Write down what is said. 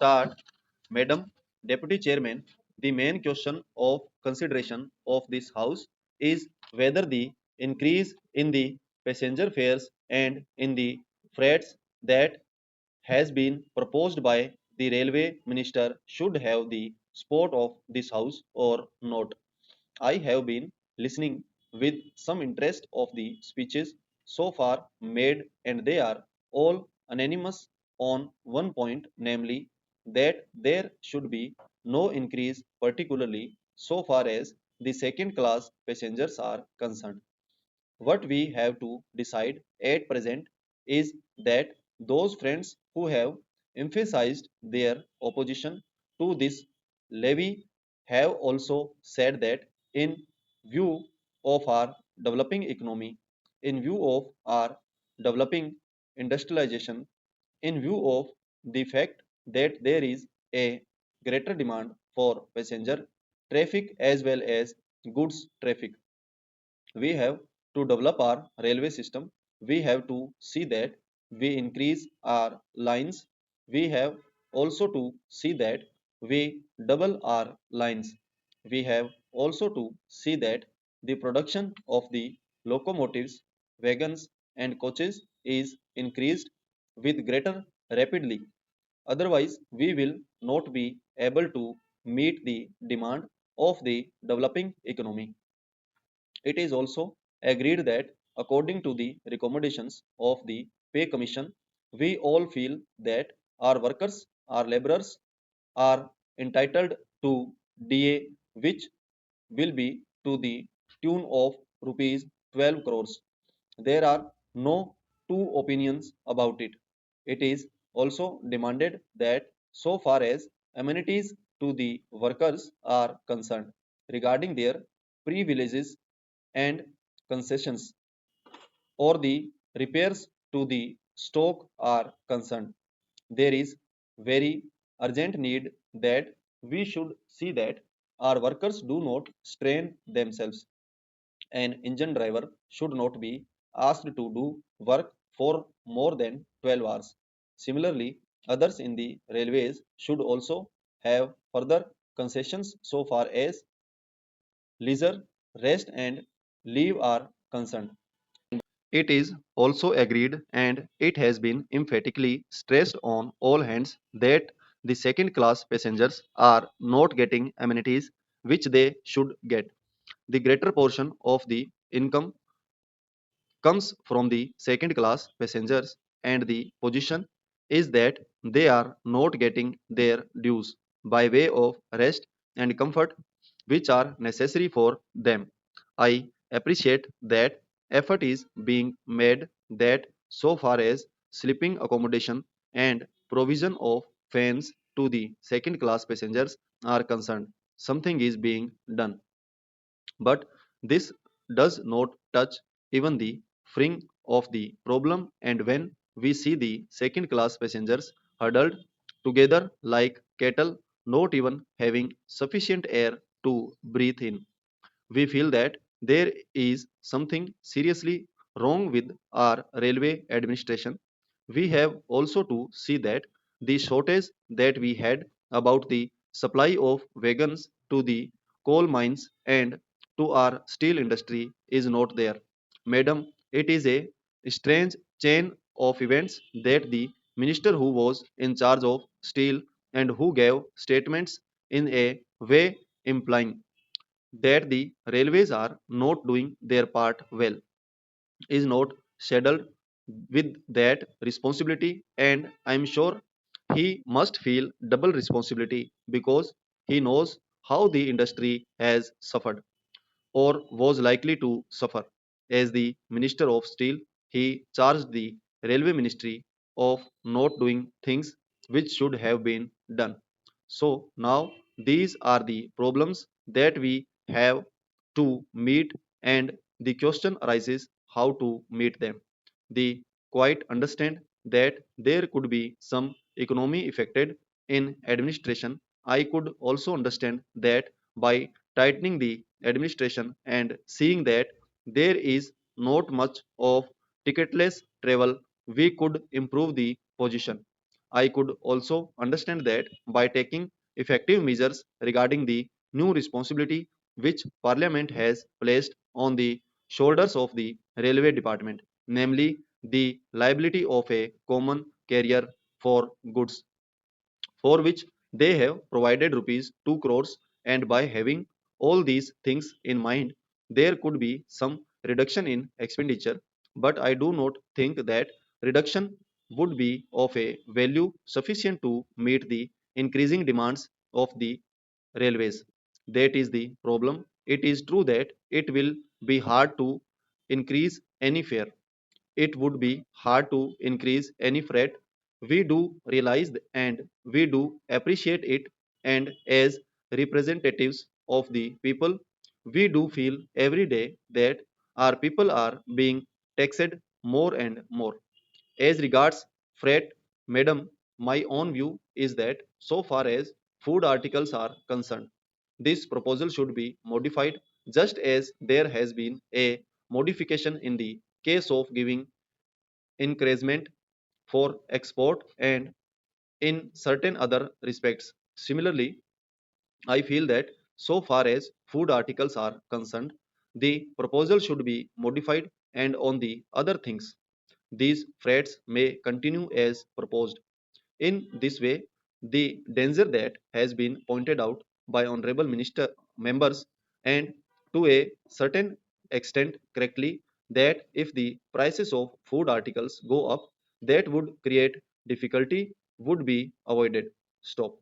start. Madam Deputy Chairman, the main question of consideration of this House is whether the increase in the passenger fares and in the freights that has been proposed by the railway minister should have the support of this House or not. I have been listening with some interest of the speeches so far made, and they are all unanimous on one point, namely that there should be no increase, particularly so far as the second class passengers are concerned. What we have to decide at present is that those friends who have emphasized their opposition to this levy have also said that in view of our developing economy, in view of our developing industrialization, in view of the fact that there is a greater demand for passenger traffic as well as goods traffic, we have to develop our railway system. We have to see that we increase our lines. We have also to see that we double our lines. We have also to see that the production of the locomotives, wagons and coaches is increased with greater rapidly. Otherwise we will not be able to meet the demand of the developing economy. It is also agreed that, according to the recommendations of the Pay Commission, we all feel that our workers, our laborers, are entitled to DA, which will be to the tune of rupees 12 crores. There are no two opinions about it. It is also demanded that, so far as amenities to the workers are concerned, regarding their privileges and concessions, or the repairs to the stock are concerned, there is very urgent need that we should see that our workers do not strain themselves. An engine driver should not be asked to do work for more than 12 hours. Similarly, others in the railways should also have further concessions so far as leisure, rest, and leave are concerned. It is also agreed, and it has been emphatically stressed on all hands, that the second class passengers are not getting amenities which they should get. The greater portion of the income comes from the second class passengers, and the position is that they are not getting their dues by way of rest and comfort which are necessary for them. I appreciate that effort is being made, that so far as sleeping accommodation and provision of fans to the second class passengers are concerned, something is being done. But this does not touch even the fringe of the problem, and when we see the second class passengers huddled together like cattle, not even having sufficient air to breathe in, we feel that there is something seriously wrong with our railway administration. We have also to see that the shortage that we had about the supply of wagons to the coal mines and to our steel industry is not there. Madam, it is a strange chain of events that the minister who was in charge of steel and who gave statements in a way implying that the railways are not doing their part well, is not saddled with that responsibility, and I'm sure he must feel double responsibility because he knows how the industry has suffered or was likely to suffer. As the Minister of Steel, he charged the Railway Ministry of not doing things which should have been done. So now these are the problems that we have to meet, and the question arises how to meet them. The quite understand that there could be some economy affected in administration. I could also understand that by tightening the administration and seeing that there is not much of ticketless travel, we could improve the position. I could also understand that by taking effective measures regarding the new responsibility which Parliament has placed on the shoulders of the Railway Department, namely the liability of a common carrier for goods, for which they have provided rupees 2 crores, and by having all these things in mind, there could be some reduction in expenditure, but I do not think that reduction would be of a value sufficient to meet the increasing demands of the railways. That is the problem. It is true that it will be hard to increase any fare. It would be hard to increase any freight. We do realize and we do appreciate it, and as representatives of the people, we do feel every day that our people are being taxed more and more. As regards freight, madam, my own view is that so far as food articles are concerned, this proposal should be modified just as there has been a modification in the case of giving encouragement for export and in certain other respects. Similarly, I feel that so far as food articles are concerned, the proposal should be modified, and on the other things, these freights may continue as proposed. In this way, the danger that has been pointed out by honorable minister members, and to a certain extent correctly, that if the prices of food articles go up, that would create difficulty, would be avoided. Stop.